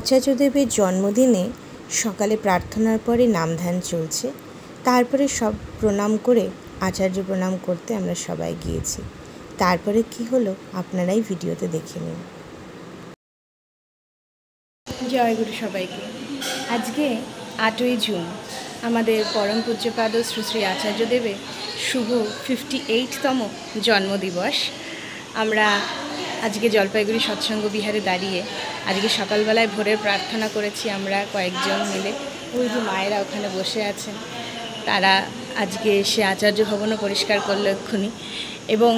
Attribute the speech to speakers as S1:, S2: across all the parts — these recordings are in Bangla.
S1: আচার্যদেবের জন্মদিনে সকালে প্রার্থনার পরে নামধ্যান চলছে। তারপরে সব প্রণাম করে আচার্য প্রণাম করতে আমরা সবাই গিয়েছি। তারপরে কি হলো আপনারাই ভিডিওতে দেখে নিন।
S2: জয় গুরু সবাইকে। আজকে 8ই জুন আমাদের পরম পূজ্যপাদ শ্রী শ্রী আচার্যদেবের শুভ 58তম জন্মদিবস। আমরা আজকে জলপাইগুড়ি সৎসঙ্গ বিহারে দাঁড়িয়ে আজকে সকালবেলায় ভোরের প্রার্থনা করেছি। আমরা কয়েকজন মিলে, ওই যে মায়েরা ওখানে বসে আছেন, তারা আজকে এসে আচার্য ভবনও পরিষ্কার করলো এক্ষুনি। এবং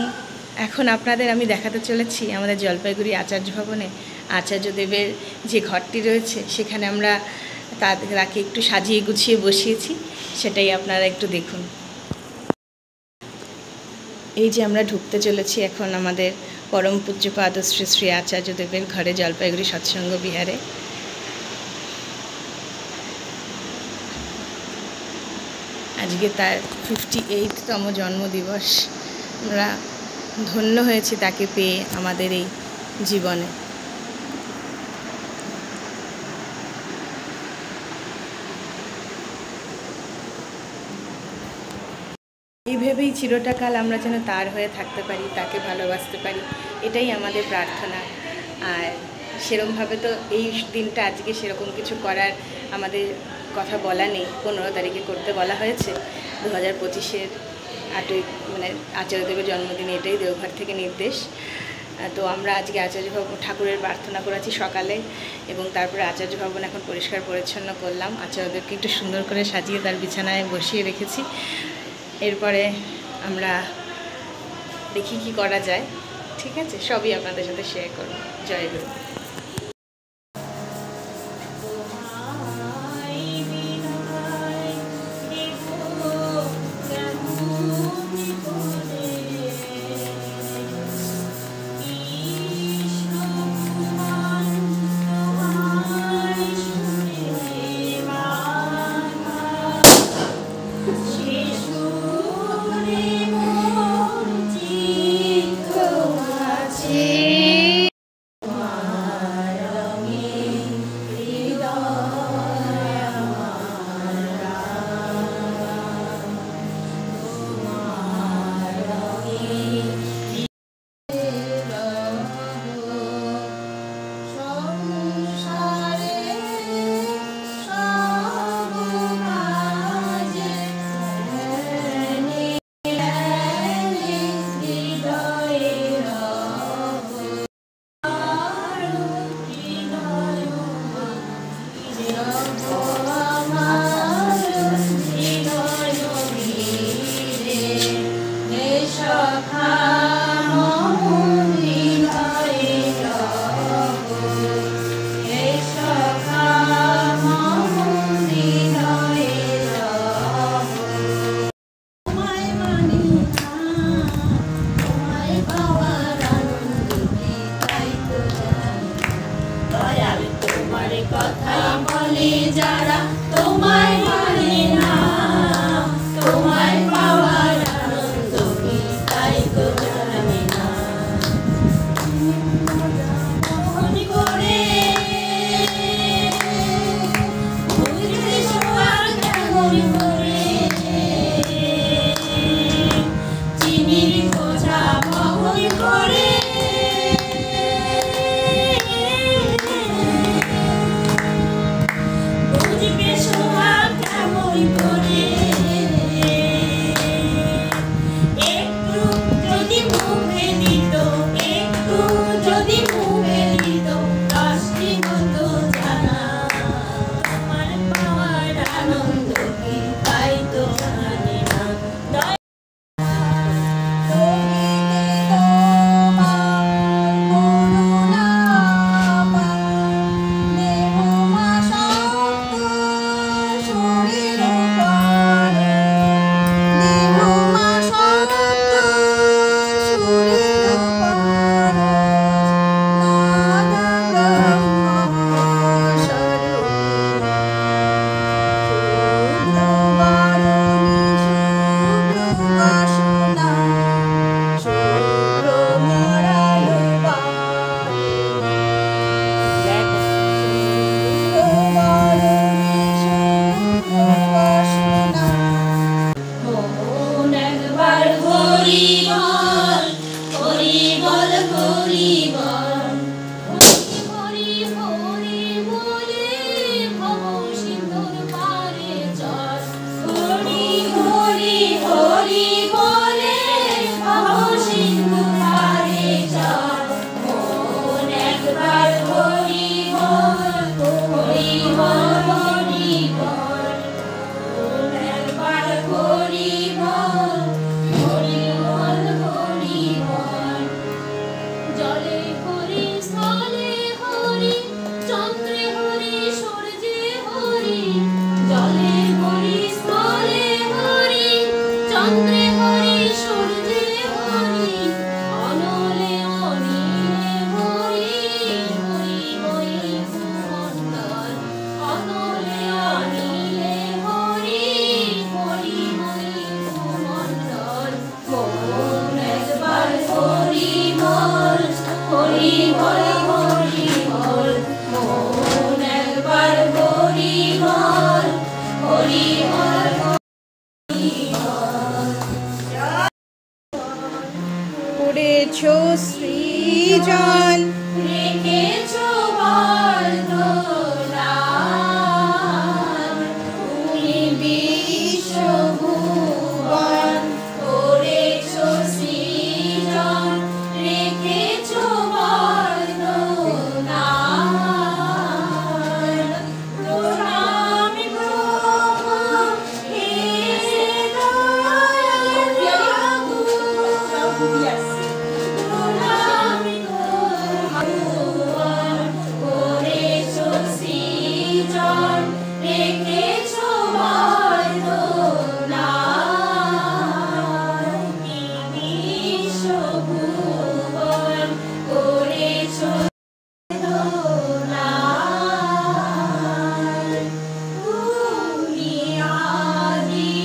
S2: এখন আপনাদের আমি দেখাতে চলেছি আমাদের জলপাইগুড়ি আচার্য ভবনে আচার্যদেবের যে ঘরটি রয়েছে, সেখানে আমরা তাকে একটু সাজিয়ে গুছিয়ে বসিয়েছি, সেটাই আপনারা একটু দেখুন। এই যে আমরা ঢুকতে চলেছি এখন আমাদের পরম পূজ্যপাদ শ্রী শ্রী আচার্যদেবের ঘরে জলপাইগুড়ি সৎসঙ্গ বিহারে। আজকে তার 58তম জন্মদিবস। আমরা ধন্য হয়েছি তাকে পেয়ে আমাদের এই জীবনে। এইভাবেই চিরটাকাল আমরা যেন তার হয়ে থাকতে পারি, তাকে ভালোবাসতে পারি, এটাই আমাদের প্রার্থনা। আর সেরকমভাবে তো এই দিনটা আজকে সেরকম কিছু করার আমাদের কথা বলা নেই, 15 তারিখে করতে বলা হয়েছে। 2025-এর 8ই মানে আচার্যদেবের জন্মদিনে এটাই দেওঘর থেকে নির্দেশ। তো আমরা আজকে আচার্য ভবন ঠাকুরের প্রার্থনা করেছি সকালে, এবং তারপরে আচার্য ভবন এখন পরিষ্কার পরিচ্ছন্ন করলাম। আচার্যদেবকে একটু সুন্দর করে সাজিয়ে তার বিছানায় বসিয়ে রেখেছি। এরপরে আমরা দেখি কি করা যায়। ঠিক আছে, সবই আপনাদের সাথে শেয়ার করব। জয় গুরু।
S3: যারা তোমায় মানে না, তোমায় পাওয়ার আনন্দ কি তাই তো জানে না। মনে করে বুঝতে সবার কেমন করে চিনির খোঁজা বহন করে শরীর
S2: করেছো সৃজন
S3: রেখেছো বর্ণনার, তুমি বিশ্বভুবন করেছো সৃজন, রেখেছো বর্ণনার। প্রণামী ব্রহ্ম হে দয়ালু, প্রণামী ভগবান করেছো সৃজন, রেখেছো বর্ণনার। বিশ্বভুবন করেছো দোলার। তুমি আদি,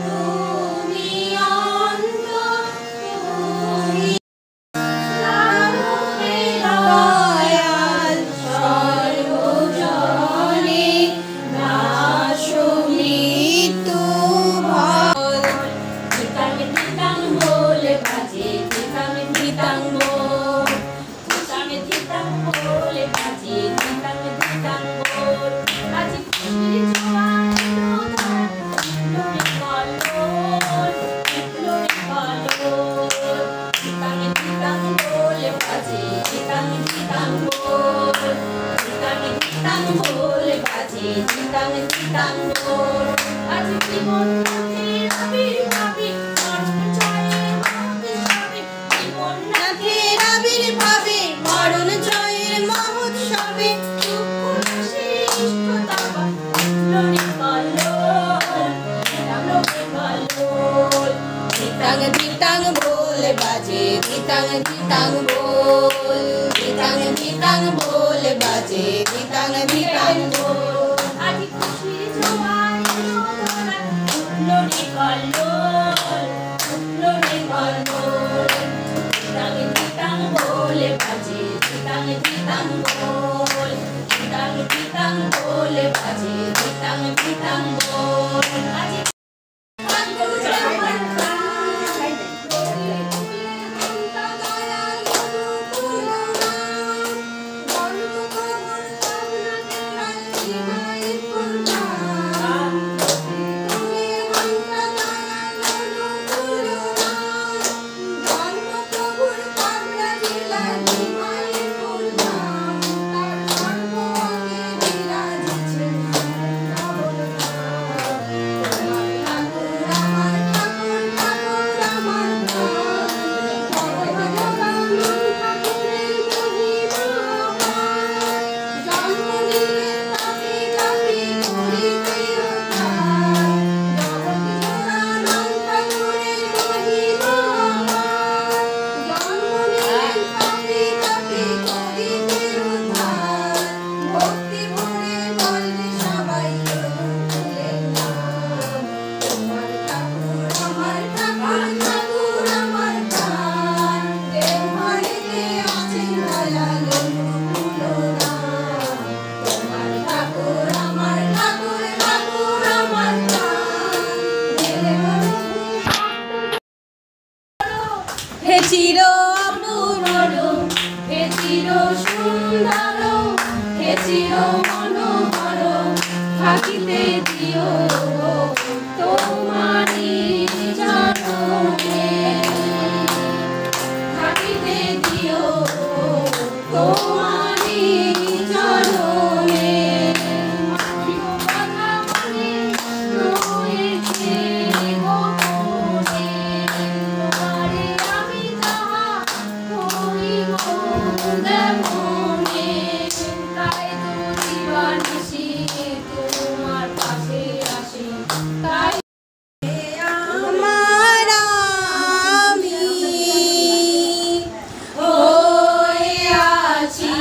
S3: তুমি অন্ত, তুমি দয়াল সর্বজনে, নাশো মৃত্যু ভয়। ধিতাং ধিতাং বলে বাজে, ধিতাং ধিতাং বল, ধিতাং ধিতাং বলে বাজে, ধিতাং ধিতাং বল। আজ খুশির জোয়ার লড়ে কল্লোল, লড়ে কল্লোল। ধিতাং ধিতাং বলে বাজে, ধিতাং ধিতাং বল, ধিতাং ধিতাং বলে বাজে, ধিতাং ধিতাং বল। আজ জীবন নাথের আবির্ভাবে, মরণ জয়ের মহোৎসবে, জীবন নাথের আবির্ভাবে, মরণ জয়ের মহোৎসবে, দুঃখ নাশের ইষ্টতাবা লড়ে কল্লোল, লড়ে কল্লোল। ধিতাং ধিতাং বলে বাজে, ধিতাং ধিতাং বল, ধিতাং ধিতাং বলে বাজে, ধিতাং ধিতাং বল। আজ খুশির জোয়ার দোলায় লড়ে কল্লোল, লড়ে কল্লোল। ধিতাং ধিতাং বলে বাজে, ধিতাং ধিতাং বল, ধিতাং ধিতাং বলে বাজে, ধিতাং ধিতাং বল। আজ হে চির অপূর্ব, হে চির সুন্দর, হে চির মনোহর, থাকিতে দিও তোমারি চরণে, থাকিতে দিও তোমারি চরণে। মাটির কথা মনে রয়েছে গোপনে, তোমারে আমি যাহা করিব মনে, তাই তো দিবানিশি তোমার পাশে আসি, তাই
S1: আমার আমি
S3: হয়ে আছি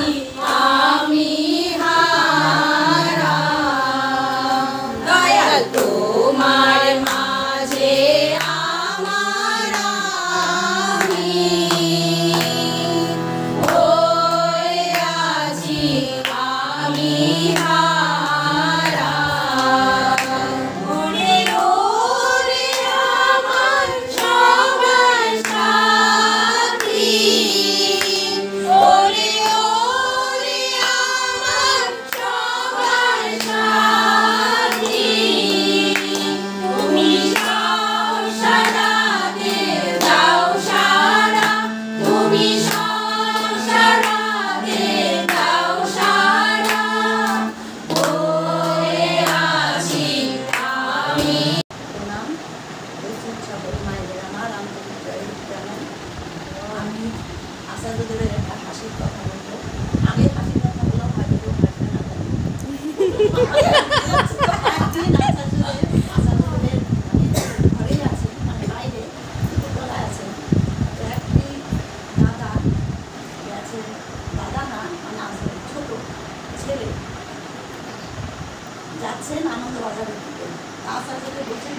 S3: আসছেন আনন্দ বাজারের দিকে। আচার্যকে বলছেন,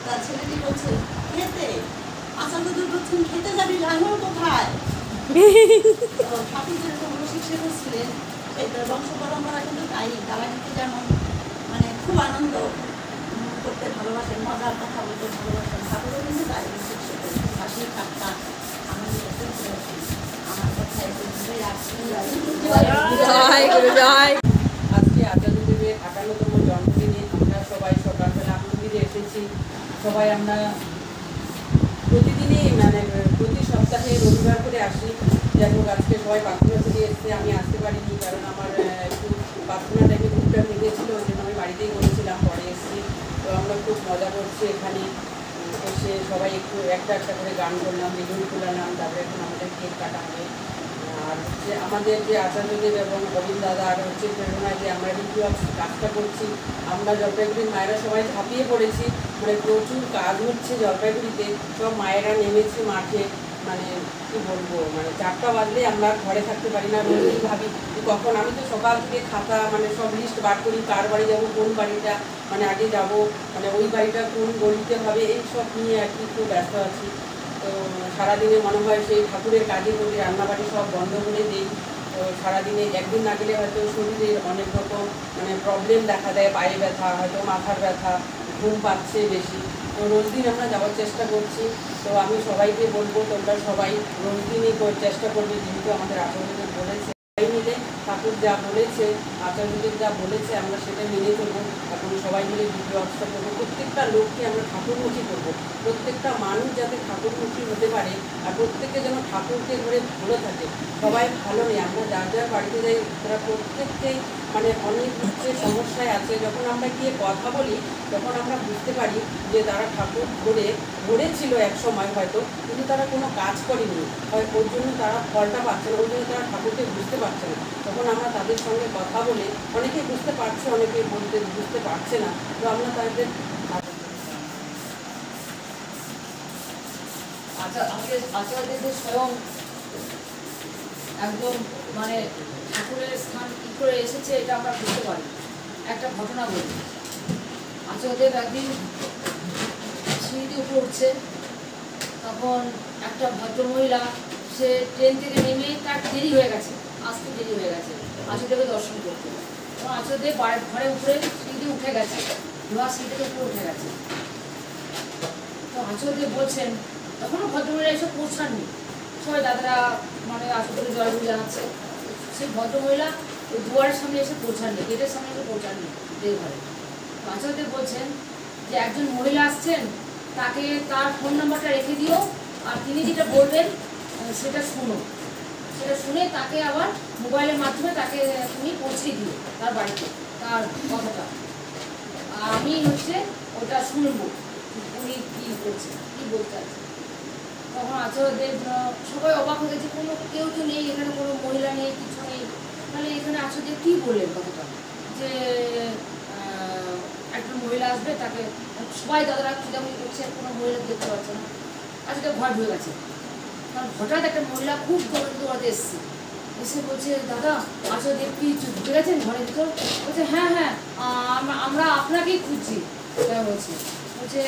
S3: তার ছেলেটি বলছে খেতে, আচার্য বলছেন খেতে যাবি, রান্নার কোথায়? ঠাকুর যেরকম রসিক সেবক ছিলেন, এই বংশ পরম্পরা কিন্তু তাই, তারা কিন্তু যেমন মানে খুব আনন্দ করতে ভালোবাসেন, মজার কথা বলতে ভালোবাসেন, ঠাকুরও কিন্তু তাই রসিক সেবক, হাসি ঠাট্টা আনন্দ করতে ভালোবাসেন। আমার কথা এতটুকুই রাখছি।
S4: আজকে আচার্যদেবের ৫৮তম জন্মদিনে আমরা সবাই সকালবেলা মন্দিরে এসেছি। সবাই আমরা প্রতিদিনই মানে প্রতি সপ্তাহে রবিবার করে আসি। যাই হোক আজকে সবাই প্রার্থনা থেকে এসছে, আমি আসতে পারিনি কারণ আমার একটু প্রার্থনা টাইমে ঘুরটা ভেঙেছিল, ওই জন্য আমি বাড়িতেই করেছিলাম, পরে এসেছি। তো আমরা খুব মজা করছি এখানে এসে, সবাই একটু একটা একটা করে গান করলাম, বেলুন ফুলালাম, তারপরে এখন আমাদের কেক কাটা হবে। আর হচ্ছে আমাদের যে আচার্যদেব এবং গোবিন্দ দাদা আর হচ্ছে প্রেরণায় যে আমরা রিচুয়ালস কাজটা করছি, আমরা জলপাইগুড়ির মায়েরা সবাই ঝাঁপিয়ে পড়েছি, মানে প্রচুর কাজ হচ্ছে জলপাইগুড়িতে, সব মায়েরা নেমেছি মাঠে। মানে কী বলবো, মানে 4টা বাজলে আমরা ঘরে থাকতে পারি না, রোজই ভাবি কখন। আমি তো সকাল থেকে খাতা মানে সব লিস্ট বার করি, কার বাড়ি যাবো, কোন বাড়িটা মানে আগে যাব, মানে ওই বাড়িটা কোন গলিতে হবে, এই সব নিয়ে আর কি খুব ব্যস্ত আছি। তো সারাদিনে মনে হয় সেই ঠাকুরের কাজে করি, রান্নাবাড়ি সব বন্ধ করে দিই। তো সারাদিনে একদিন না গেলে হয়তো শরীরের অনেক রকম মানে প্রবলেম দেখা দেয়, পায়ে ব্যথা, হয়তো মাথার ব্যথা, ঘুম পাচ্ছে বেশি। তো রোজ দিন আমরা যাওয়ার চেষ্টা করছি। তো আমি সবাইকে বলবো তোমরা সবাই রোজ দিনই চেষ্টা করবে, যেহেতু আমাদের আচার্যদেব বলেছে, সবাই মিলে ঠাকুর যা বলেছে, আচার্যদেব যা বলেছে আমরা সেটা মেনে চলবো। এখন সবাই মিলে ভিডিও অবস্থা করবো, প্রত্যেকটা লোককে আমরা ঠাকুরমুখী করবো, প্রত্যেকটা মানুষ যাতে ঠাকুরমুখী হতে পারে, আর প্রত্যেকে যেন ঠাকুরকে ধরে ভালো থাকে। সবাই ভালো নেই, আমরা যার যার বাড়িতে যাই তারা প্রত্যেককেই মানে অনেক হচ্ছে সমস্যায় আছে। যখন আমরা গিয়ে কথা বলি তখন আমরা বুঝতে পারি যে তারা ঠাকুর ধরেছিল এক সময় হয়তো, কিন্তু তারা কোনো কাজ করেনি, হয় ওর জন্য তারা ফলটা পাচ্ছে না, ওই জন্য তারা ঠাকুরকে বুঝতে পারছে না। তখন আমরা তাদের সঙ্গে কথা বলে, অনেকে বুঝতে পারছে, অনেকে বুঝতে পারছে না, তো আমরা তাদের
S5: আমাদের আচার্যদের স্বয়ং একদম মানে ঠাকুরের স্থান কী করে এসেছে এটা আমরা বুঝতে পারি। একটা ঘটনা বলি, আচার্যদেব একদিন সিঁড়িতে উপরে উঠছে, তখন একটা ভদ্রমহিলা, সে ট্রেন থেকে নেমে তার দেরি হয়ে গেছে, আসতে দেরি হয়ে গেছে আচার্যদেবকে দর্শন করতে। তখন আচার্যদেব ঘরে উপরে সিঁড়িতে উঠে গেছে, লোহার সিঁড়িতে উপরে উঠে গেছে। তো আচার্যদেব বলছেন, তখনও ভদ্রমহিলা এসব পৌঁছাননি, সবাই দাদারা মানে আচার্যদেব জয়গুলি জানাচ্ছে। সেই ভদ্রমহিলা ওই দুয়ারের সামনে এসে পৌঁছাননি, গেটের সামনে এসে পৌঁছাননি দেবঘরে। আচার্যদেব বলছেন যে একজন মহিলা আসছেন, তাকে তার ফোন নাম্বারটা রেখে দিও, আর তিনি যেটা বলবেন সেটা শুনো, সেটা শুনে তাকে আবার মোবাইলের মাধ্যমে তাকে তুমি পৌঁছে দিও তার বাড়িতে, তার কথাটা আমি হচ্ছে ওটা শুনবো উনি কী করছে, কী বলতে আছে। তখন আচার্যদেব সবাই অবাক হয়ে গেছে, কেউ তো নেই এখানে, কোনো মহিলা নেই, কিছু নেই, তাহলে এখানে আচার্যদেব কী বললেন কথাটা, যে একজন মহিলা আসবে, তাকে সবাই দাদারা খিদামুড়ি করছে, কোনো মহিলা দেখতে পাচ্ছে না। আচার্যদেব ঘর ঢুকে গেছে, কারণ হঠাৎ একটা মহিলা খুব দৌড়াতে এসছে, এসে বলছে, দাদা আচার্যদেব কি ঢুকে গেছেন ঘরের ভিতর? বলছে হ্যাঁ হ্যাঁ, আমরা আপনাকেই খুঁজছি। বলছে বলছে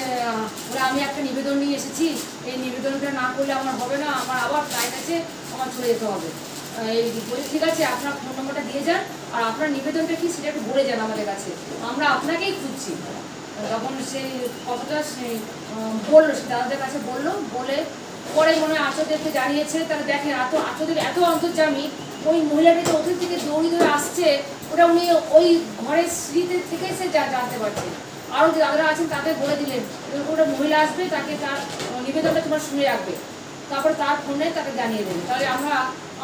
S5: আমি একটা নিবেদন নিয়ে এসেছি, এই নিবেদনটা না করলে আমার হবে না, আমার আবার ফ্লাইট আছে, আমার চলে যেতে হবে। এই বলছে ঠিক আছে, আপনার ফোন নম্বরটা দিয়ে যান, আর আপনার নিবেদনটা কি সেটা একটু বলে যান আমাদের কাছে, আমরা আপনাকেই খুঁজছি। তখন সেই কথাটা সে বললো, সে দাদাদের কাছে বললো, বলে পরে মনে হয় আচার্যদেবকে জানিয়েছে। তারা দেখেন আচার্যদেব এত অন্তর্যামী, ওই মহিলাটি তো ওদের থেকে দৌড়ি ধরে আসছে, ওটা উনি ওই ঘরের স্মৃতি থেকে সে জানতে পারছে। আরও যে দাদারা আছেন তাদের বলে দিলেন, ওটা মহিলা আসবে, তাকে তার নিবেদনটা তোমার শুনে রাখবে, তারপরে তার ফোনে তাকে জানিয়ে দেবে। তাহলে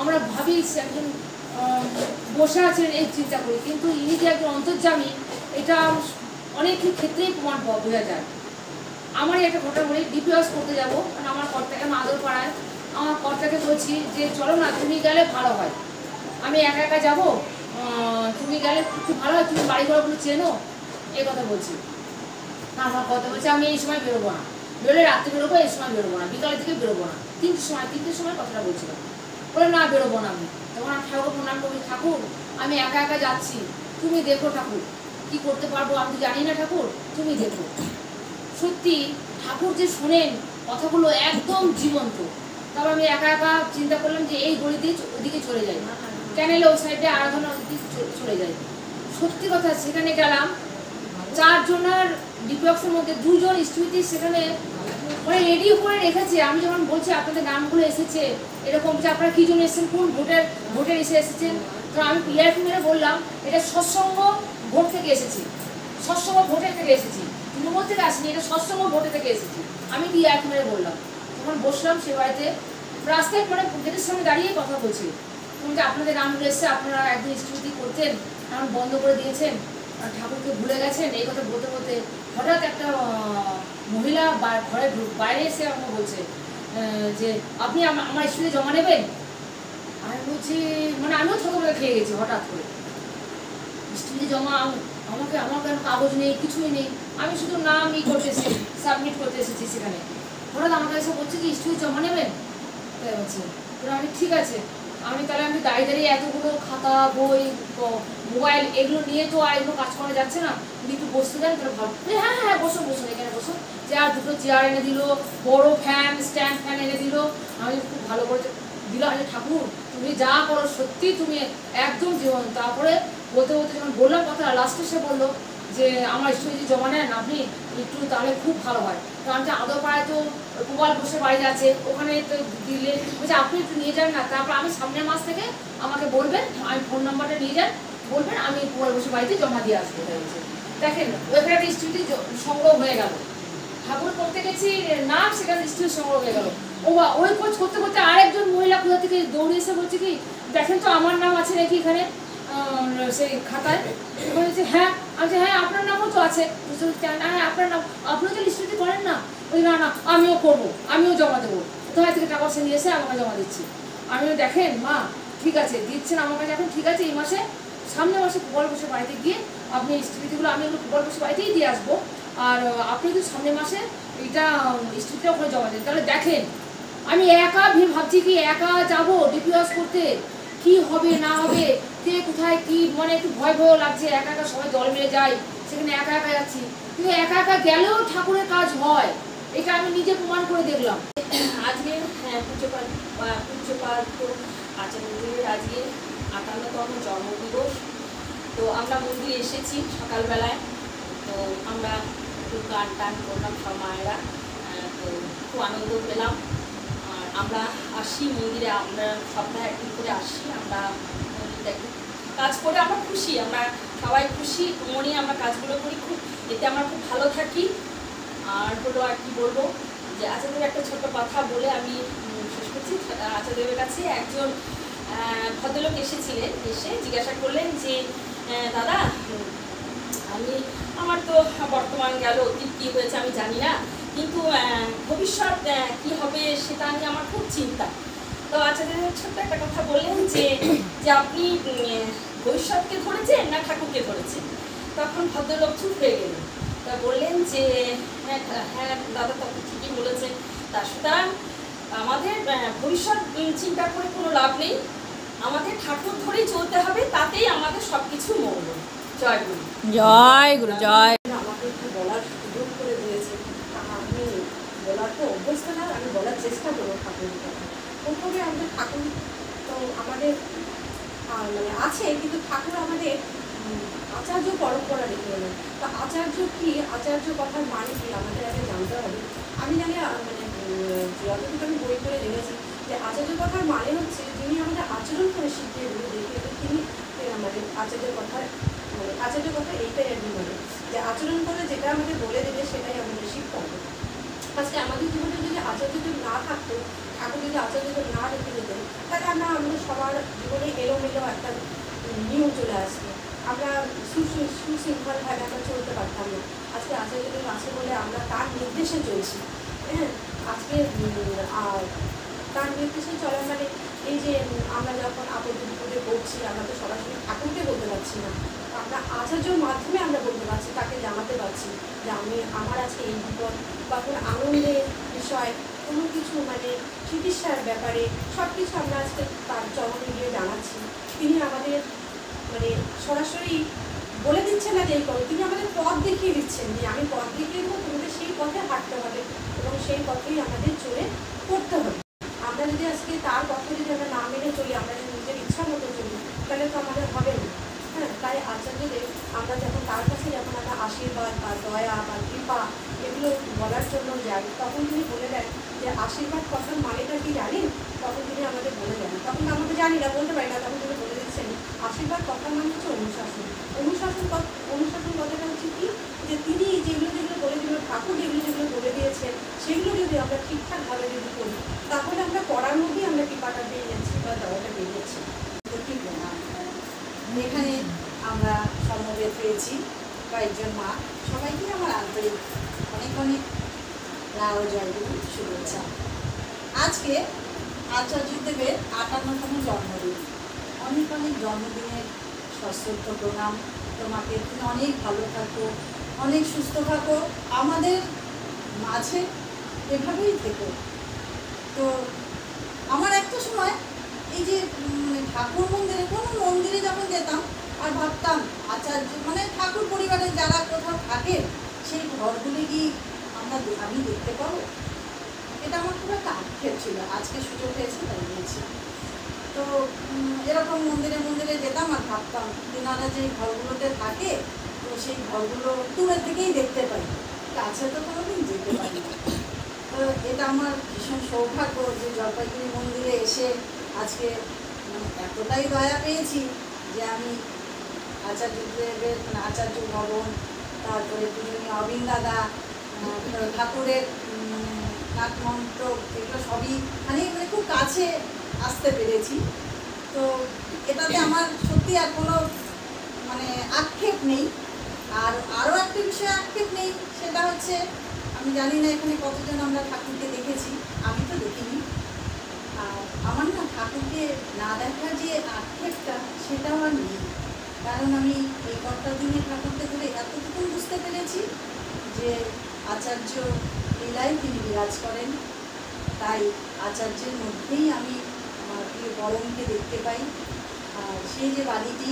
S5: আমরা ভাবি একজন বসে আছেন এই চিন্তা করি, কিন্তু ইনি যে একজন অন্তর্যামী এটা অনেক ক্ষেত্রেই প্রমাণ বোঝা যায়। আমারই একটা ঘটনা বলি, ডিপিওস করতে যাবো, কারণ আমার কর্তাকে আমি আদর পাড়ায়, আমার কর্তাকে বলছি যে চলো না, তুমি গেলে ভালো হয়, আমি একা একা যাবো, তুমি গেলে একটু ভালো হয়, তুমি বাড়ি ঘরগুলো চেনো, এই কথা বলছি। আমার কথা বলছে আমি এই সময় বেরোবো না, বেরোলে রাত্রে বেরোবো, এই সময় বেরোবো না, বিকালের দিকে বেরোবো না, 3টের সময় কথাটা বলছিলাম। বলে না বেরোবো না আমি। তখন আমি ঠাকুর প্রণাম করি, ঠাকুর আমি একা একা যাচ্ছি, তুমি দেখো ঠাকুর, কি করতে পারবো আমি তো জানি না ঠাকুর, তুমি দেখো। সত্যি ঠাকুর যে শোনেন কথাগুলো একদম জীবন্ত। তারপর আমি একা একা চিন্তা করলাম যে এই গলি দিয়ে ওদিকে চলে যাই, ক্যানেলে ওই সাইডে আরাধনা দিকে চলে যাই। সত্যি কথা সেখানে গেলাম, 4 জনের ডিপ্লক্সের মধ্যে 2 জন স্টুডেন্ট সেখানে মানে রেডি করে রেখেছে। আমি যখন বলছি আপনাদের নামগুলো এসেছে এরকম যে আপনারা কী জন্য এসেছেন, কোন ভোটের এসেছেন, তো আমি ইয়ারকি মেরে বললাম এটা সৎসঙ্গ ভোট থেকে এসেছি, সৎসঙ্গ ভোটের থেকে এসেছি, তৃণমূল থেকে আসেনি, এটা সৎসঙ্গ ভোটে থেকে এসেছি। আমি কি ইয়ারকি মেরে বললাম। তখন বসলাম সে বাড়িতে, রাস্তায় মানে গেটের সামনে দাঁড়িয়ে কথা বলছি, তখন যে আপনাদের নামগুলো এসছে, আপনারা একদিন স্টুডি করতেন এখন বন্ধ করে দিয়েছেন, ঠাকুরকে ভুলে গেছেন, এই কথা বলতে বলতে হঠাৎ একটা মহিলা ঘরে বাইরে এসে আমাকে বলছে যে আপনি আমার স্কুলে জমা নেবেন। আমি বলছি মানে আমিও ছোটোবেলা খেয়ে গেছি হঠাৎ করে, স্কুলে জমা আমাকে কেন কাগজ নেই, কিছুই নেই, আমি শুধু নাম করতেছি, সাবমিট করতে এসেছি সেখানে। হঠাৎ আমার কাছে বলছে যে স্কুলে জমা নেবেন, তাই বলছে। আমি ঠিক আছে, আমি দাঁড়িয়ে এতগুলো খাতা বই মোবাইল এগুলো নিয়ে তো আর এগুলো কাজ করা যাচ্ছে না, যদি একটু বসতে দেন তাহলে ভালো। হ্যাঁ হ্যাঁ বসুন এখানে বসুন। চেয়ার 2টো চেয়ার এনে দিল, বড় ফ্যান স্ট্যান্ড ফ্যান এনে দিল, আমি খুব ভালো করে দিল। আরে ঠাকুর তুমি যা করো সত্যি তুমি একদম জীবন। তারপরে বলতে বলতে যখন বললাম কথা, লাস্টে সে বললো যে আমার স্টুডেন্ট যদি জমা নেন আপনি একটু তাহলে খুব ভালো হয়। কারণ যে আদরপাড়ায় তো গোপাল বসে বাড়ি আছে, ওখানে তো দিলে বলছে আপনি একটু নিয়ে যান না। তারপর আমি সামনের মাস থেকে আমাকে বলবেন, আমি ফোন নাম্বারটা নিয়ে যান, বলবেন আমি গোপাল বসে বাড়িতে জমা দিয়ে আসবো। দেখেন ওইখানে একটা স্টুডেন্ট সংগ্রহ হয়ে গেল, ঠাকুর করতে গেছি নাম সেখানে স্টুডেন্ট সংগ্রহ হয়ে গেল। ওই কোচ করতে করতে আরেকজন মহিলা কোথা থেকে দৌড়ে এসে বলছে কি দেখেন তো আমার নাম আছে নাকি এখানে সেই খাতায়। বলছে হ্যাঁ, আমি হ্যাঁ আপনার নামও তো আছে। হ্যাঁ আপনার নাম, আপনিও তো লিস্টটি করেন না। ওই না না আমিও করবো, আমিও জমা দেবো। কোথায় থেকে টাকা নিয়ে এসে আমাকে জমা দিচ্ছি। আমিও দেখেন মা ঠিক আছে দিচ্ছেন আমার কাছে, এখন ঠিক আছে এই মাসে সামনের মাসে গোপাল বসে বাড়িতে গিয়ে আপনি স্মৃতিগুলো আমি এগুলো গোপাল বসে বাড়িতেই দিয়ে আসবো, আর আপনি যদি সামনের মাসে এটা স্মৃতিটা ওখানে জমা দেন। তাহলে দেখেন আমি একা ভাবছি কি একা যাবো ডিপিওয়াস করতে, কি হবে না হবে, কে কোথায় কি মানে একটু ভয় লাগছে। একা একা সবাই দল মিলে যায়, সেখানে একা একা যাচ্ছি, কিন্তু একা একা গেলেও ঠাকুরের কাজ হয়, এটা আমি নিজে প্রমাণ করে দেখলাম।
S3: আজকে পূজ্যপাঠ আচার্যদেবের আজকে 58তম জন্মদিবস। তো আমরা মন্দিরে এসেছি সকালবেলায়, তো আমরা একটু গান টান করলাম সব মায়েরা, তো খুব আনন্দ পেলাম। আর আমরা আসি মন্দিরে, আমরা সপ্তাহে একদিন করে আসি, আমরা মন্দিরটাকে কাজ করে আমরা খুশি, আমরা সবাই খুশি মনে আমরা কাজগুলো করি, খুব এতে আমরা খুব ভালো থাকি। আর হলো আর কি বলবো, যে আচার্যদেবের একটা ছোট্ট কথা বলে আমি শেষ করছি। আচার্যদেবের কাছে একজন ভদ্রলোক এসেছিলেন, এসে জিজ্ঞাসা করলেন যে দাদা আমার তো বর্তমান গেল, অতীত কী হয়েছে আমি জানি না, কিন্তু ভবিষ্যৎ কি হবে সেটা নিয়ে আমার খুব চিন্তা। তো আচার্যদেব ছোট্ট একটা কথা বললেন যে আপনি ভবিষ্যৎকে ধরেছেন না ঠাকুরকে ধরেছেন। তখন ভদ্রলোক চুপ হয়ে গেলেন, তা বললেন যে হ্যাঁ দাদা তখন ঠিকই বলেছেন, তা সুতরাং আমাদের ভবিষ্যৎ চিন্তা করে কোনো লাভ নেই, আমাদের ঠাকুর ধরেই চলতে হবে, তাতেই আমাদের সব কিছু মঙ্গল। জয় গুরু,
S1: জয় গুরু, জয়।
S4: আমাকে একটু বলার সুযোগ করে দিয়েছে, আমি বলার তো অভ্যস্ত না, আমি বলার চেষ্টা করবো ঠাকুরের কথা। প্রথমে আমাদের ঠাকুর তো আমাদের মানে আছে, কিন্তু ঠাকুর আমাদের আচার্য পরম্পরা রেখে গেলেন। তো আচার্য কি, আচার্য কথার মানে কি আমাদের আগে জানতে হবে। আমি জানি মানে যতটুকু আমি বই করে জেনেছি যে আচার্য কথার মানে হচ্ছে যিনি আমাদের আচরণ করে শিখিয়ে দিল দেখে, তিনি মানে আচার্যের কথার মানে আচার্যের কথা এইটাই আর কি, মানে যে আচরণ করে যেটা আমাদের বলে দেবে সেটাই আমাদের শিখতে হবে। আজকে আমাদের জীবনে যদি আচার্যদেব না থাকতো, ঠাকুর যদি আচার্যদেব না রেখে যেতেন, তাহলে আমাদের সবার জীবনে এলোমেলো একটা নিয়ম চলে আসতো, আমরা সুশৃঙ্খলভাবে আমরা চলতে পারতাম না। আজকে আচার্যদেব আছে বলে আমরা তার নির্দেশে চলছি। হ্যাঁ, আজকে তার নির্দেশে চলার মানে এই যে আমরা যখন আপদে বিপদে পড়ছি, আমরা তো সরাসরি ঠাকুরকে বলতে পারছি না, আমরা আচার্যর মাধ্যমে আমরা বলতে পারছি, তাকে জানাতে পারছি যে আমার আজকে এই বিপদ বা কোনো আনন্দের বিষয়, কোনো কিছু মানে চিকিৎসার ব্যাপারে সব কিছু আমরা আজকে তার চরণে গিয়ে জানাচ্ছি। তিনি আমাদের মানে সরাসরি
S6: বলে দিচ্ছেন না যে এই করো, তিনি আমাদের পথ দেখিয়ে দিচ্ছেন যে আমি পথ দেখিয়ে দেবো, তোমাদের সেই পথে হাঁটতে হবে এবং সেই পথেই আমাদের চলে করতে হবে। আমরা যদি আজকে তার পথে যদি আমরা না মেনে চলি, আমরা যদি নিজের ইচ্ছা মতো চলি, তাহলে তো আমাদের হবে না। হ্যাঁ, তাই আচার্যদের আমরা যখন তার কাছে যখন আমরা আশীর্বাদ বা দয়া বা কৃপা এগুলো বলার জন্য যাই, তখন তিনি বলে দেন যে আশীর্বাদ কথার মানেটা কি জানেন? তখন তিনি আমাদের বলে দেন, তখন আমাদের জানি না, বলতে পারি না, তখন তিনি বলে দিচ্ছেন আশীর্বাদ কথার মানে হচ্ছে অনুশাসন। অনুশাসন কথাটা হচ্ছে কি, যে তিনি যেগুলো বলে দিল, ঠাকুর যেগুলো বলে দিয়েছেন, সেগুলো যদি আমরা ঠিকঠাকভাবে যদি করি, তাহলে আমরা পড়ার মধ্যেই আমরা কৃপাটা পেয়ে যাচ্ছি বা দয়াটা পেয়ে যাচ্ছি।
S3: ঠিক না, এখানে আমরা সমবেত হয়েছি কয়েকজন মা, সবাইকে আমার আন্তরিক অনেক অনেক রাও জয়গুরু শুভেচ্ছা। আজকে আচার্যদেবের 58তম জন্মদিন, অনেক অনেক জন্মদিনের সশ্রদ্ধ প্রণাম তোমাকে। তুমি অনেক ভালো থাকো, অনেক সুস্থ থাকো, আমাদের মাঝে এভাবেই থেকো। তো আমার একটা সময় এই যে ঠাকুর মন্দিরে, কোনো মন্দিরে যখন যেতাম আর ভাবতাম আচার্য মানে ঠাকুর পরিবারের যারা কোথাও থাকে সেই ঘরগুলি কি আমি দেখতে পাবো, এটা আমার খুব একটা আক্ষেপ ছিল। আজকে সুযোগ হয়েছে তাই দিয়েছি। তো এরকম মন্দিরে যেতাম আর ভাবতাম তেনারা যে ঘরগুলোতে থাকে, তো সেই ঘরগুলো দূরের থেকেই দেখতে পাই, কাছে তো কোনোদিন যেতে পারি না। তো এটা আমার ভীষণ সৌভাগ্য যে জলপাইগুড়ি মন্দিরে এসে আজকে এতটাই দয়া পেয়েছি যে আমি আচার্যদেবের আচার্য ভবন, তারপরে পূজনীয় অবিন দাদা, ঠাকুরের নাটমন্ত্র, এগুলো সবই মানে খুব কাছে আসতে পেরেছি। তো এটাতে আমার সত্যি আর কোনো মানে আক্ষেপ নেই। আর আরও একটা বিষয়ে আক্ষেপ নেই, সেটা হচ্ছে আমি জানি না এখানে কতজন আমরা ঠাকুরকে দেখেছি, আমি তো দেখিনি। আর আমার না ঠাকুরকে না দেখার যে আক্ষেপটা সেটাও আর নেই, কারণ আমি এই কটা দিনে ঠাকুরকে ধরে এতটুকু বুঝতে পেরেছি যে আচার্য লীলায় তিনি বিরাজ করেন। তাই আচার্যের মধ্যেই আমি আমার প্রিয় বরমকে দেখতে পাই। আর সেই যে বাড়িটি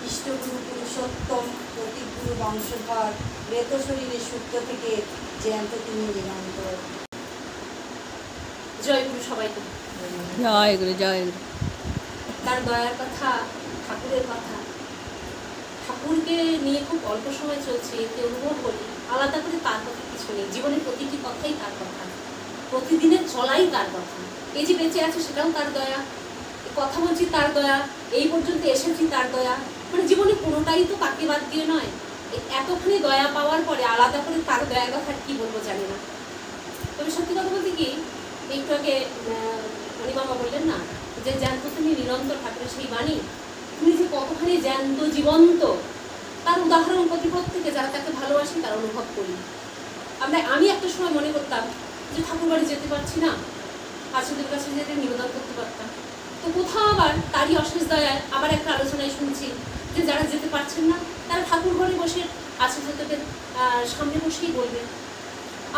S3: ইষ্টগুরু পুরুষোত্তম প্রতীকগুরু বংশধর রেত শরীরের সূত্র থেকে জয়ন্ত তিনি নিরন্তর।
S6: জয় গুরু সবাইকে,
S2: জয় গুরু জয় গুরু।
S6: তার দয়ার কথা, ঠাকুরের কথা, ঠাকুরকে নিয়ে খুব অল্প সময় চলছে, এতে অনুভব করি আলাদা করে তার কথা কিছু নেই। জীবনের প্রতিটি কথাই তার কথা, প্রতিদিনের চলাই তার কথা। এই যে বেঁচে আছে সেটাও তার দয়া, কথা বলছি তার দয়া, এই পর্যন্ত এসেছি তার দয়া। মানে জীবনে কোনোটাই তো তাকে বাদ দিয়ে নয়। এতখানি দয়া পাওয়ার পরে আলাদা করে তার দয়ার কথা কি বলবো জানি না। তবে সত্যি কথা বলতে কি, একটু আগে মণিমামা বললেন না যে জ্যান্ত তুমি নিরন্তর ঠাকুরের সেই বাণী, তুমি যে কতখানি জ্যান্ত জীবন্ত, তার উদাহরণ প্রত্যেকে যারা তাকে ভালোবাসেন তারা অনুভব করি। আমি একটা সময় মনে করতাম যে ঠাকুর বাড়ি যেতে পারছি না, আচার্যদের কাছে যেতে নিবেদন করতে পারতাম। তো কোথাও আবার তারই অশেষ দয়ায় আবার একটা আলোচনায় শুনছি যে যারা যেতে পারছেন না তারা ঠাকুর ঘরে বসে আচার্যদের সামনে বসেই বলবেন।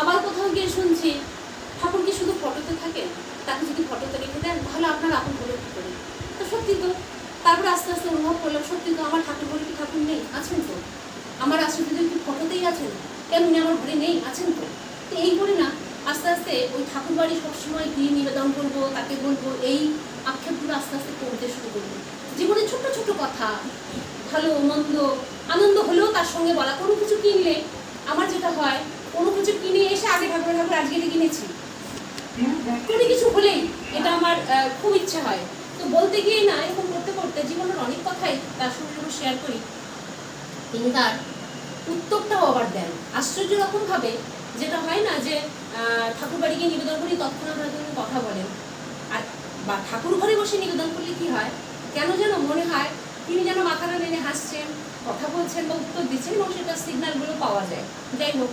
S6: আবার কোথাও গিয়ে শুনছি ঠাকুর কি শুধু ফটোতে থাকেন, তাকে যদি ফটোতে রেখে দেন তাহলে আপনার আপন হলো কী করে। তো সত্যি তো, তারপরে আস্তে আস্তে অনুভব করলাম সত্যি তো, আমার ঠাকুর ঘরে কি ঠাকুর নেই? আছেন তো। আমার আচার্যদের কি ফটোতেই আছেন? কেন উনি আমার ঘরে নেই? আছেন তো। তো এই করে না আস্তে আস্তে ওই ঠাকুর বাড়ি সবসময় গিয়ে নিবেদন করবো, তাকে বলবো, এই আক্ষেপগুলো আস্তে আস্তে কমতে শুরু করবো। জীবনে ছোট্ট ছোট্ট কথা, ভালো মন্দ, আনন্দ হলেও তার সঙ্গে বলা। কোনো কিছু কিনলে আমার যেটা হয়, কোনো কিছু কিনে এসে আগে ঠাকুর আজকে এটা কিনেছি, কোনো কিছু হলেই এটা আমার খুব ইচ্ছে হয়। তো বলতে গিয়েই না এরকম করতে করতে জীবনের অনেক কথাই তার সঙ্গে যখন শেয়ার করি, তিনি তার উত্তরটাও আবার দেন আশ্চর্য রকমভাবে। যেটা হয় না যে ঠাকুর বাড়ি গিয়ে নিবেদন করি তৎক্ষণাৎ কথা বলেন, আর বা ঠাকুর ঘরে বসে নিবেদন করলে কি হয়, কেন যেন মনে হয় তিনি যেন মাথাটা নেড়ে হাসছেন, কথা বলছেন বা উত্তর দিচ্ছেন এবং সেটা সিগন্যালগুলো পাওয়া যায়। যাই হোক,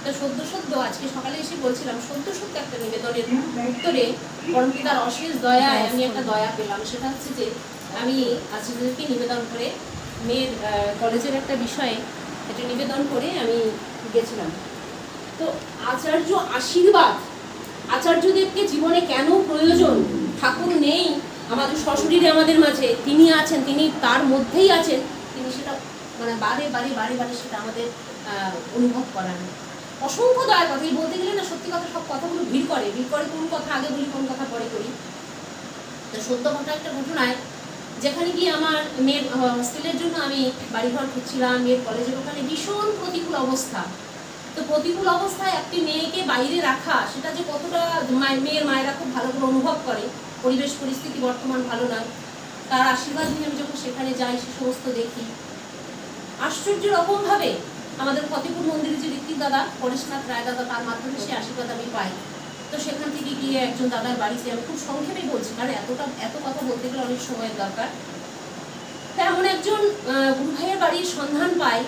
S6: তো সদ্য আজকে সকালে এসে বলছিলাম সদ্য একটা নিবেদনের উত্তরে পরমপিতার অশেষ দয়ায় আমি একটা দয়া পেলাম। সেটা হচ্ছে যে আমি আচার্যদেরকে নিবেদন করে মেয়ের কলেজের একটা বিষয়ে এটা নিবেদন করে আমি গেছিলাম। তো আচার্য আশীর্বাদ, আচার্যদেবকে জীবনে কেন প্রয়োজন, ঠাকুর নেই আমাদের সশরীরে আমাদের মাঝে, তিনি আছেন, তিনি তার মধ্যেই আছেন, তিনি সেটা মানে বারে বারে বারে বারে সেটা আমাদের অনুভব করানো। অসংখ্য দয়ার কথা, এই বলতে গেলে না সত্যি কথা সব কথাগুলো ভিড় করে কোন কথা আগে বলি কোন কথা পরে করি। তো সত্য ঘটনা একটা ঘটনায় যেখানে গিয়ে আমার মেয়ের হস্টেলের জন্য আমি বাড়িঘর খুঁজছিলাম, মেয়ের কলেজের ওখানে ভীষণ প্রতিকূল অবস্থা। তো প্রতিকূল অবস্থায় একটি মেয়েকে বাইরে রাখা, সেটা যে কতটা মেয়ের মায়েরা খুব ভালো করে অনুভব করে। পরিবেশ পরিস্থিতি বর্তমান ভালো নয়, তার আশীর্বাদ নিয়ে আমি যখন সেখানে যাই সে সমস্ত দেখি। আশ্চর্য রকমভাবে আমাদের ফতেপুর মন্দিরে যে ঋত্বিক দাদা, পরেশনাথ রায় দাদা, তার মাধ্যমে সে আশীর্বাদ আমি পাই। তো সেখান থেকে গিয়ে একজন দাদার বাড়িতে, আমি খুব সংক্ষেপে বলছি কারণ এত কথা বলতে গেলে অনেক সময়ের দরকার। এমন একজন গুরু ভাইয়ের বাড়ির সন্ধান পাই।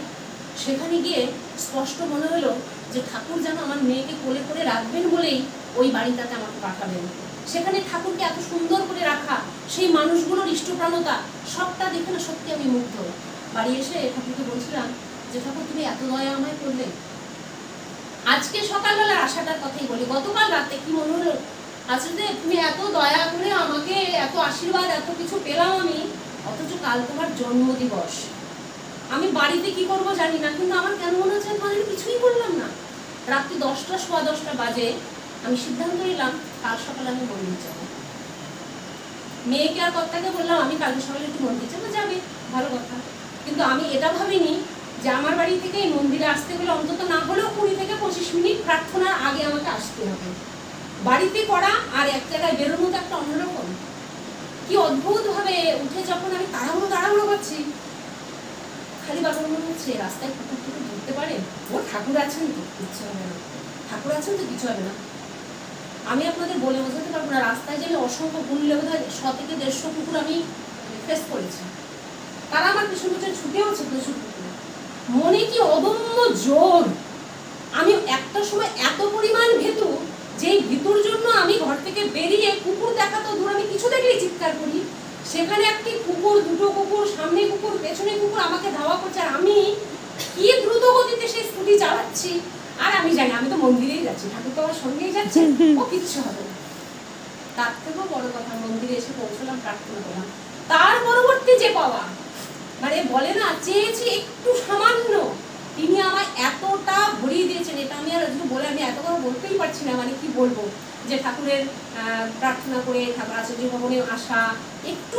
S6: সেখানে গিয়ে স্পষ্ট মনে হলো যে ঠাকুর যেন আমার মেয়েকে কোলে করে রাখবেন বলেই ওই বাড়িটাতে আমাকে পাঠাবেন। সেখানে ঠাকুরকে এত সুন্দর করে রাখা, সেই মানুষগুলোর ইষ্টপ্রাণতা, সবটা দেখে না সত্যি আমি মুগ্ধ। বাড়ি এসে ঠাকুরকে বলছিলাম যে ঠাকুর তুমি এত দয়া আমায় করলে। আজকে সকালবেলার আশাটার কথাই বলি, গতকাল রাতে কি মনে হলো, আসলে তুমি এত দয়া করে আমাকে এত আশীর্বাদ এত কিছু পেলাম আমি, অথচ কাল তোমার জন্মদিবস। আমি বাড়িতে কি করব জানি না, কিন্তু আমার কেন মনে হচ্ছে আমি কিছুই করলাম না। রাত্রি 10টা সোয়া 10টা বাজে আমি সিদ্ধান্ত নিলাম কাল সকালে আমি মন্দির যাব। মেয়েকে আর কর্তাকে বললাম আমি কালকে সকালে একটু মন্দির যাবো, যাবে ভালো কথা। কিন্তু আমি এটা ভাবিনি যে আমার বাড়ি থেকে এই মন্দিরে আসতে গেলে অন্তত না হলেও 20 থেকে 25 মিনিট প্রার্থনার আগে আমাকে আসতে হবে। বাড়িতে করা আর এক জায়গায় বেরোনো তো একটা অন্যরকম। কি অদ্ভুত ভাবে উঠে যখন আমি তাড়াহুড়ো করছি, খালি বাবার মনে হচ্ছে রাস্তায় কুকুর টুকুর ধরতে পারে, ও ঠাকুর আছেন তো কিছু হবে না, ঠাকুর আছেন তো কিছু হবে না। আমি আপনাদের বলে বোঝাতে পারবো না, রাস্তায় যে অসংখ্য মূল্যে বোধ হয় 100 থেকে 150 কুকুর আমি ফেস করেছি। তারা আমার পিছন পিছন ছুটেওছে প্রচুর কুকুর। মনে কি অদম্য জোর। আমি একটা সময় এত পরিমাণ ভীতু, যেই ভীতুর জন্য আমি ঘর থেকে বেরিয়ে কুকুর দেখা তো দূর, আমি কিছু দেখলেই চিৎকার করি। সেখানে একটি কুকুর, দুটো কুকুর, সামনে কুকুর, পেছনে কুকুর আমাকে ধাওয়া করছে, আর আমি কি দ্রুত গতিতে সেই স্কুটি চালাচ্ছি। আর আমি জানি আমি তো মন্দিরেই যাচ্ছি, ঠাকুর তো আমার সঙ্গেই যাচ্ছে, ও কিচ্ছু হবে না। তার থেকেও বড় কথা, মন্দিরে এসে পৌঁছলাম, প্রার্থনা করলাম। তার পরবর্তী যে পাওয়া, মানে বলে না চেয়েছি একটু সামান্য, তিনি আমায় এতটা ভরিয়ে দিয়েছেন। এটা আমি আর আজকে বলে আমি এত কথা বলতেই পারছি না, মানে কি বলবো, যে ঠাকুরের প্রার্থনা করে ঠাকুর আচার্য ভবনে আসা, একটু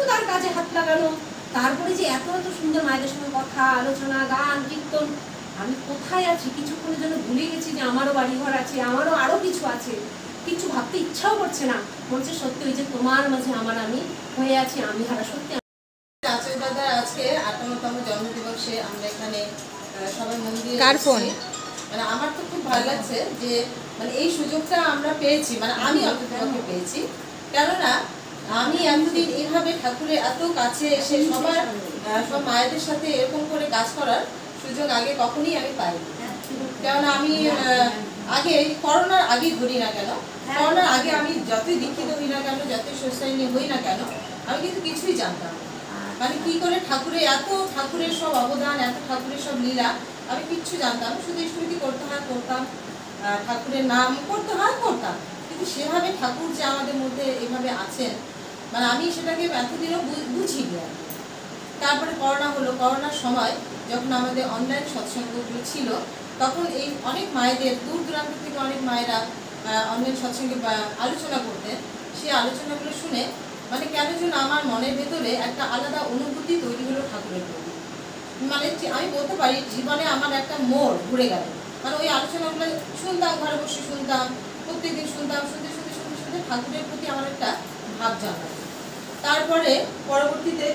S6: তার কাজে হাত লাগানো, তারপরে যে এত সুন্দর মায়েদের সঙ্গে কথা, আলোচনা, গান, কীর্তন। আমি কোথায় আছি কিছুক্ষণের জন্য ভুলে গেছি যে আমারও বাড়িঘর আছে, আমারও আরো কিছু আছে। কিছু ভাবতে ইচ্ছাও করছে না, বলছে সত্যি ওই যে তোমার মাঝে আমার আমি হয়ে আছি, আমি হারা সত্যি।
S3: আচার্য দাদার আজকে 58তম জন্মদিবসে আমরা এখানে সবাই মন্দিরে
S1: কার ফোন?
S3: মানে আমার তো খুব ভালো লাগছে যে মানে এই সুযোগটা আমরা পেয়েছি, মানে আমি অন্ততপক্ষে পেয়েছি। কেননা আমি এতদিন এইভাবে ঠাকুরের এত কাছে এসে সব মায়েদের সাথে এরকম করে কাজ করার সুযোগ আগে কখনই আমি পাইনি। কেননা আমি আগে করোনার আগে ধরি না কেন, করোনার আগে আমি যতই দীক্ষিত হই না কেন, যতই সোশ্যালি হই না কেন, আমি কিন্তু কিছুই জানতাম না। মানে কি করে ঠাকুরের সব অবদান, এত ঠাকুরের সব লীলা আমি কিচ্ছু জানতাম। শুধু স্মৃতি করতে হয় করতাম, ঠাকুরের নাম করতে হয় করতাম, কিন্তু সেভাবে ঠাকুর যে আমাদের মধ্যে এইভাবে আছেন, মানে আমি সেটাকে এতদিনও বুঝিনি। তারপরে করোনা হলো, করোনার সময় যখন আমাদের অনলাইন সৎসঙ্গগুলো ছিল, তখন এই অনেক মায়েদের দূর দূরান্ত থেকে অনেক মায়েরা অনলাইন সৎসঙ্গে আলোচনা করতেন। সেই আলোচনাগুলো শুনে মানে কেন যেন আমার মনের ভেতরে একটা আলাদা অনুভূতি তৈরি হলো ঠাকুরের প্রতি। মানে আমি বলতে পারি জীবনে আমার একটা মোড় ঘুরে গেল। মানে ওই আলোচনাগুলো শুনতাম, ঘরে বসে শুনতাম, প্রত্যেকদিন শুনতাম, শুনতে ঠাকুরের প্রতি আমার একটা ভাব জন্মায়। তারপরে পরবর্তীতে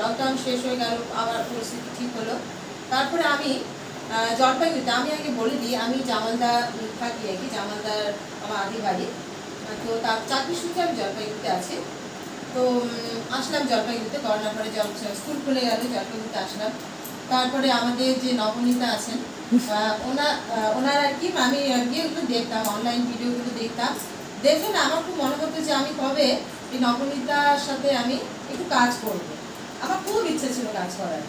S3: লকডাউন শেষ হয়ে গেল, আবার পরিস্থিতি ঠিক হলো। তারপরে আমি জলপাইগুড়িতে, আমি আগে বলে দিই আমি জামালদা থাকি আর কি, জামালদার আমার আদি বাড়ি। তো তার চাকরি সূত্রে আমি জলপাইগুড়িতে আছি। তো আসলাম জলপাইগুড়িতে, করোনার পরে স্কুল খুলে গেল, জলপাইগুড়িতে আসলাম। তারপরে আমাদের যে নবনীতা আছেন ওনার আর কি, আমি ইয়েগুলো দেখতাম, অনলাইন ভিডিওগুলো দেখতাম, দেখে না আমার খুব মনে হতো যে আমি কবে এই নবনীতার সাথে আমি একটু কাজ করব। আমার খুব ইচ্ছে ছিল কাজ করার।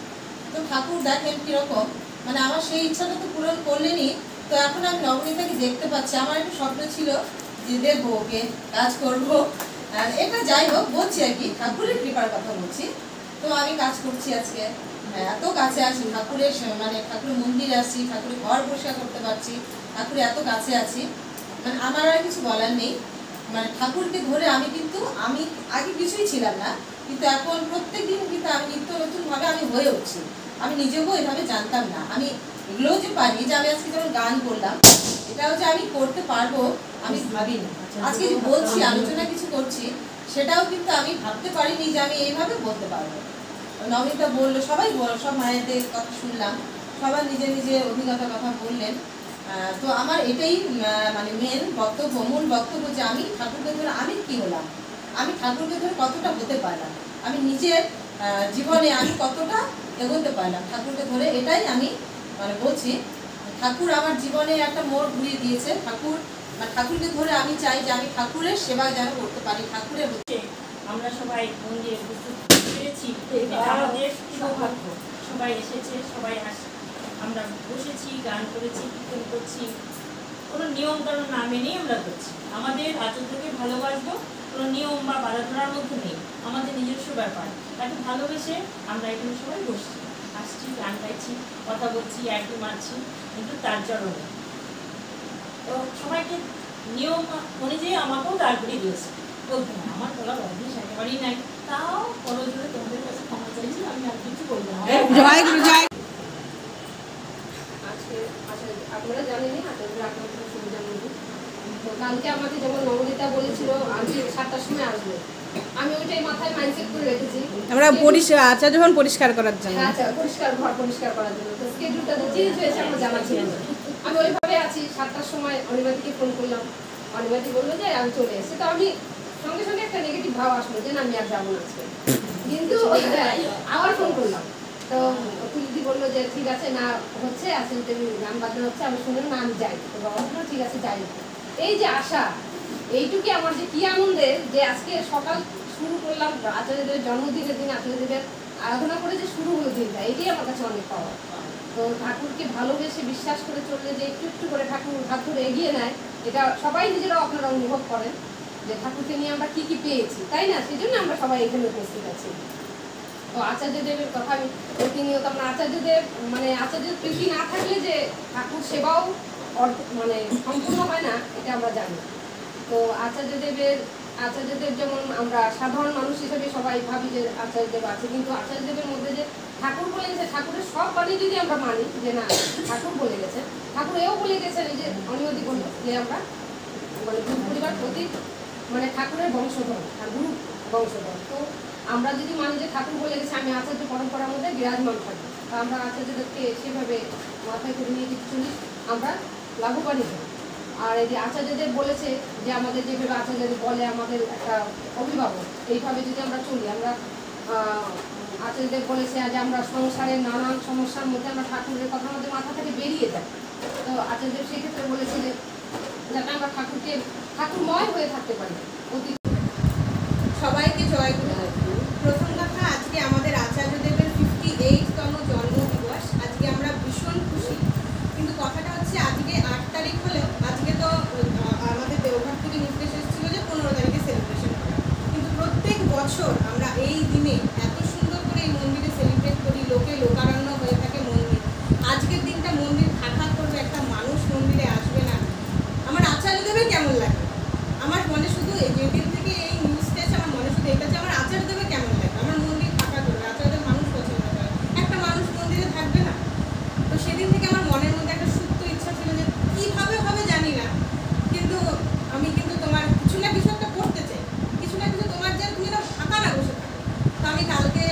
S3: তো ঠাকুর দেখেন কীরকম, মানে আমার সেই ইচ্ছাটা তো পূরণ করলেনই। তো এখন আমি নবনীতাকে দেখতে পাচ্ছি, আমার একটা স্বপ্ন ছিল যে দেখবো ওকে, কাজ করবো। এটা যাই হোক বলছি আর কি, ঠাকুরের কৃপার কথা বলছি। তো আমি কাজ করছি আজকে,
S7: এত কাছে আছি ঠাকুরের মানে ঠাকুরের মন্দিরে আসছি, ঠাকুরের ঘর পরিষ্কার করতে পারছি, ঠাকুরের এত কাছে আছি, মানে আমার আর কিছু বলার নেই। মানে ঠাকুরকে ধরে আমি আগে কিছুই ছিলাম না, কিন্তু এখন প্রত্যেক দিন কিন্তু আমি নিত্য নতুনভাবে আমি হয়ে উঠছি। আমি নিজেও এভাবে জানতাম না, আমি এগুলোও যে পারি, যে আমি আজকে যেমন গান করলাম এটাও যে আমি করতে পারবো আমি ভাবিনি। আজকে যে বলছি, আলোচনা কিছু করছি, সেটাও কিন্তু আমি ভাবতে পারিনি যে আমি এইভাবে বলতে পারবো। নমিতা বললো, সবাই সব মায়েদের কথা শুনলাম, সবার নিজের নিজের অভিজ্ঞতার কথা বললেন। তো আমার এটাই মানে মেন বক্তব্য, মূল বক্তব্য, যে আমি ঠাকুরকে ধরে আমি কি হলাম, আমি ঠাকুরকে ধরে কতটা হতে পারলাম, আমি নিজের জীবনে আমি কতটা এগোতে পারলাম ঠাকুরকে ধরে, এটাই আমি মানে বলছি। ঠাকুর আমার জীবনে একটা মোড় ঘুরিয়ে দিয়েছে। ঠাকুরকে ধরে আমি চাই যে আমি ঠাকুরের সেবা যেন করতে পারি। ঠাকুরের
S8: আমরা সবাই মন্দিরে উপস্থিত পেরেছি, এটা আমাদের সৌভাগ্য। সবাই এসেছে, সবাই আমরা বসেছি, গান করেছি, কীর্তন করছি, কোনো নিয়ম কানুন না মেনেই আমরা করছি। আমাদের আচার্যকে ভালোবাসবো, কোনো নিয়ম বা বাধা ধরার মধ্যে নেই, আমাদের নিজস্ব ব্যাপার। তাকে ভালোবেসে আমরা এখানে সবাই বসছি, আসছি, গান গাইছি, কথা বলছি, একই মারছি, কিন্তু তার চরণে। তো সবাইকে নিয়ম অনুযায়ী আমাকেও দাঁড় করিয়ে দিয়েছে, বলতে না আমার বলার অভ্যেস একেবারেই নাই, তাও বড় জোরে তোমাদের কাছে ক্ষমা চাইছি, আমি আর কিছু বলবো না।
S5: আপনারা জানেনই তো কালকে আমাকে যেমন নবনীতা বলেছিল আজকে 7টার সময় আসবে, আমি ওইটাই মাথায় মাইন্ডসেট করে রেখেছি
S2: আমরা আচার যখন পরিষ্কার করার জন্য,
S5: আচ্ছা ঘর পরিষ্কার করার জন্য। তো স্কেডিউলটা তো চেঞ্জ হয়েছে, আমার জানা ছিল না। আমি ওইভাবে আছি। 7টার সময় অনিমাদিকে ফোন করলাম, অনিমাদি বললো যে আমি চলে এসেছি। তো আমি সঙ্গে সঙ্গে একটা নেগেটিভ ভাব আসলো যে না আমি আর যাবো না আজকে, কিন্তু আবার ফোন করলাম। তো তুলিদি বললো যে ঠিক আছে, না হচ্ছে আসলে তুমি গান বাজনা হচ্ছে, আমি শুনলাম না আমি যাই। তো বাবা বললো ঠিক আছে যাই। এই যে আশা, এইটুকু আমার যে কি আনন্দের, যে আজকে সকাল শুরু করলাম আচার্যদেবের জন্মদিনের দিন, আচার্যদেবের আরাধনা করে যে শুরু হলো দিনটা, এটাই আমার কাছে অনেক পাওয়া। তো ঠাকুরকে ভালোবেসে বিশ্বাস করে চললে যে একটু একটু করে ঠাকুর এগিয়ে নেয়, এটা সবাই নিজেরাও আপনারা অনুভব করেন যে ঠাকুরকে নিয়ে আমরা কি কি পেয়েছি, তাই না? সেই জন্য আমরা সবাই এখানে উপস্থিত আছি। তো আচার্যদেবের কথা আমি প্রতিনিয়ত, আমরা আচার্যদেব মানে আচার্যের প্রীতি না থাকলে যে ঠাকুর সেবাও মানে সম্পূর্ণ হয় না, এটা আমরা জানি। তো আচার্যদেব যেমন আমরা সাধারণ মানুষ হিসেবে সবাই ভাবি যে আচার্যদেব আছে, কিন্তু আচার্যদেবের মধ্যে যে ঠাকুর বলে গেছে, ঠাকুরের সব বাণী যদি আমরা মানি যে না ঠাকুর বলে গেছেন, ঠাকুর এও বলে গেছেন এই যে অনিয়তি বলল যে আমরা মানে গুরু পরিবার প্রতি মানে ঠাকুরের বংশধর আর গুরু বংশধর। তো আমরা যদি মানি যে ঠাকুর বলে গেছে আমি আচার্য পরম্পরার মধ্যে বিরাজমান থাকবো, তা আমরা আচার্যদেরকে সেভাবে মাথায় করে নিয়ে যদি চলি আমরা লাভবানই হই। আর এই যে আচার্যদেব বলেছে যে আমাদের যেভাবে আচার্যদেব বলে আমাদের একটা অভিভাবক, এইভাবে যদি আমরা চলি, আমরা আচার্যদেব বলেছে যে আমরা সংসারের নানান সমস্যার মধ্যে আমরা ঠাকুরের কথা আমাদের মাথা থেকে বেরিয়ে যাই। তো আচার্যদেব সেক্ষেত্রে বলেছে যে যাতে আমরা ঠাকুরময় হয়ে থাকতে পারি।
S1: সবাইকে জয় গুরু। প্রথম কথা, আজকে আমাদের আচার্যদেবের 58তম জন্মদিবস। আজকে আমরা ভীষণ খুশি, কিন্তু কথাটা হচ্ছে আজকে 8 তারিখ হলেও আজকে তো আমাদের দেওঘর থেকে নির্দেশ এসেছিল যে 15 তারিখে সেলিব্রেশন করা, কিন্তু প্রত্যেক বছর আমরা এই দিনে এত সুন্দর করে এই মন্দিরে সেলিব্রেট করি, লোকারণ্য হয়ে থাকে মন্দির। আজকের দিনটা মন্দির ফাঁকা করবে, একটা মানুষ মন্দিরে আসবে না, আমার আচার্যদেবের কেমন লাগে? আমার মনে শুধু যেদিন থেকে এই নিউজটা এসে আমার মনে শুধু এটা যে আমার আচার্যদেবের কেমন লাগে, আমার মন্দির ফাঁকা করবে, আচার্যদেব মানুষ পছন্দ করে, একটা মানুষ মন্দিরে থাকবে না। তো সেদিন থেকে আমার মনের মধ্যে একটা সুপ্ত ইচ্ছা ছিল যে কীভাবে হবে জানি না, কিন্তু আমি কিন্তু তোমার কিছু না কিছু একটা করতে চাই, কিছু না কিছু তোমার যেন তুমি না ফাঁকা না বসে থাকো। তো আমি কালকে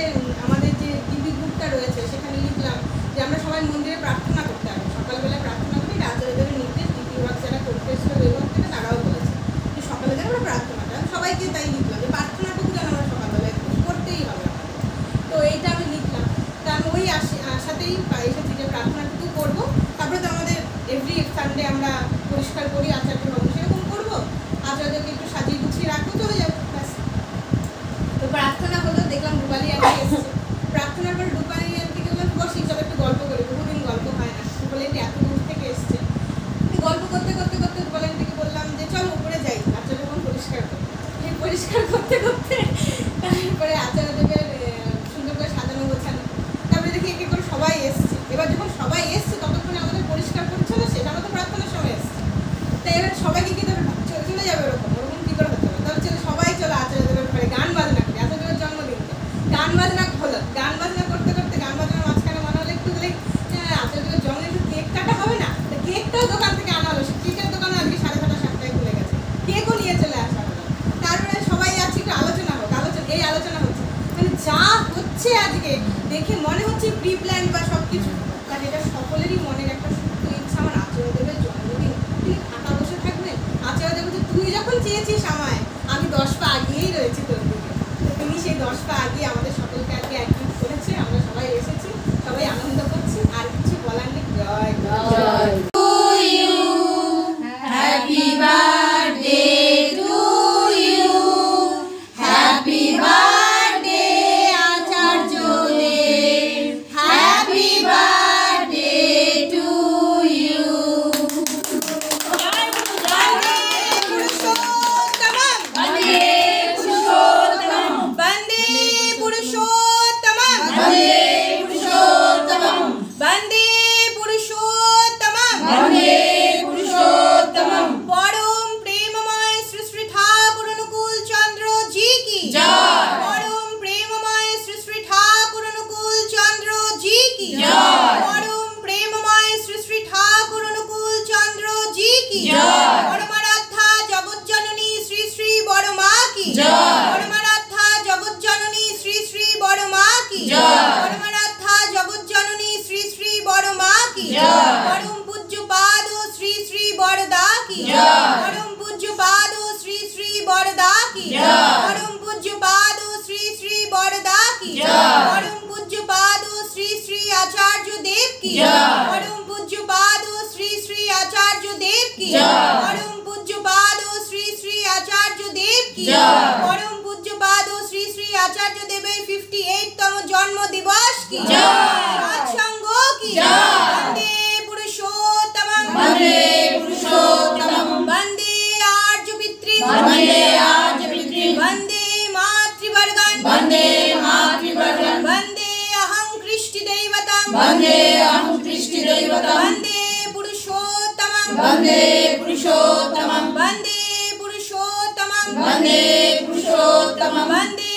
S1: আমাদের যে টিভি গ্রুপটা রয়েছে সেখানে লিখলাম যে আমরা সবাই মন্দিরে প্রার্থনা করতে হবে, সকালবেলা প্রার্থনা করি, আচার্যদেবের নির্দেশ
S9: প্রি প্ল্যান বা সব কিছু, কারণ এটা সকলেরই মনের একটা সুপ্ত ইচ্ছা। আমার আচার্যদেবের জন্মদিন, তিনি ফাঁকা বসে থাকবেন? আচার্যদেব বলছে তুই যখন চেয়েছিস আমায়, আমি 10 পা আগিয়েই রয়েছি তোর দিকে। তো তিনি সেই 10 পা আগিয়ে আমাদের সকলকে আজকে একজুট করেছে, আমরা সবাই এসেছি, সবাই আনন্দ করছি। আর কিছু বলার নেই। জয় জয়।
S3: Happy birthday to you, happy birthday Acharyadev, happy birthday to you. বন্দে পুরুষোত্তমম, বন্দে পুরুষোত্তমম, বন্দে পুরুষোত্তমম, বন্দে পুরুষোত্তমম, বন্দে পুরুষোত্তমম, বন্দে পুরুষোত্তমম। পরম প্রেমময় শ্রী শ্রী ঠাকুর অনুকূল চন্দ্র জি কি জয়। পরম প্রেমময় শ্রী শ্রী ঠাকুর অনুকূল চন্দ্র জি কি জয়। পরম প্রেমময় শ্রী শ্রী ঠাকুর অনুকূল চন্দ্র জি কি জয়। পরমারাধ্যা জগজ্জননী শ্রী শ্রী বড় মা কি জয়। পরমারাধ্যা জগজ্জননী শ্রী শ্রী বড় মা কি জয়। পরমারাধ্যা জগজ্জননী শ্রী শ্রী বড় মা কি জয়। পরম পূজ্য পাদ শ্রী শ্রী বড়দা কি জয়। পরম পূজ্য পাদ শ্রী শ্রী বড়দা কি জয়। পরম পূজ্য পাদ শ্রী শ্রী বড়দা কি জয়। পরম পূজ্য পাদ শ্রী শ্রী আচার্য দেব কি জয়। পরম পূজ্য পাদ শ্রী শ্রী আচার্য দেব কি জয়। পরম পূজ্য পাদ শ্রী শ্রী আচার্য দেব কি জয়। পরম পূজ্য পাদ শ্রী শ্রী আচার্য দেবের 58তম জন্ম দিবস কি জয়। সৎসঙ্গ কি জয়। বন্দে পুরুষোত্তমম, বন্দে পুরুষোত্তমম, বন্দে আর্য পিতৃ, বন্দে আর্য পিতৃ, বন্দে মাতৃবর্গণ, বন্দে মাতৃবর্গণ, বন্দে অহং কৃষ্টি দৈবতম, বন্দে অহং কৃষ্টি দৈবতম, বন্দে পুরুষোত্তমম, বন্দে পুরুষোত্তমম, বন্দে পুরুষোত্তমম, বন্দে পুরুষোত্তমম, বন্দে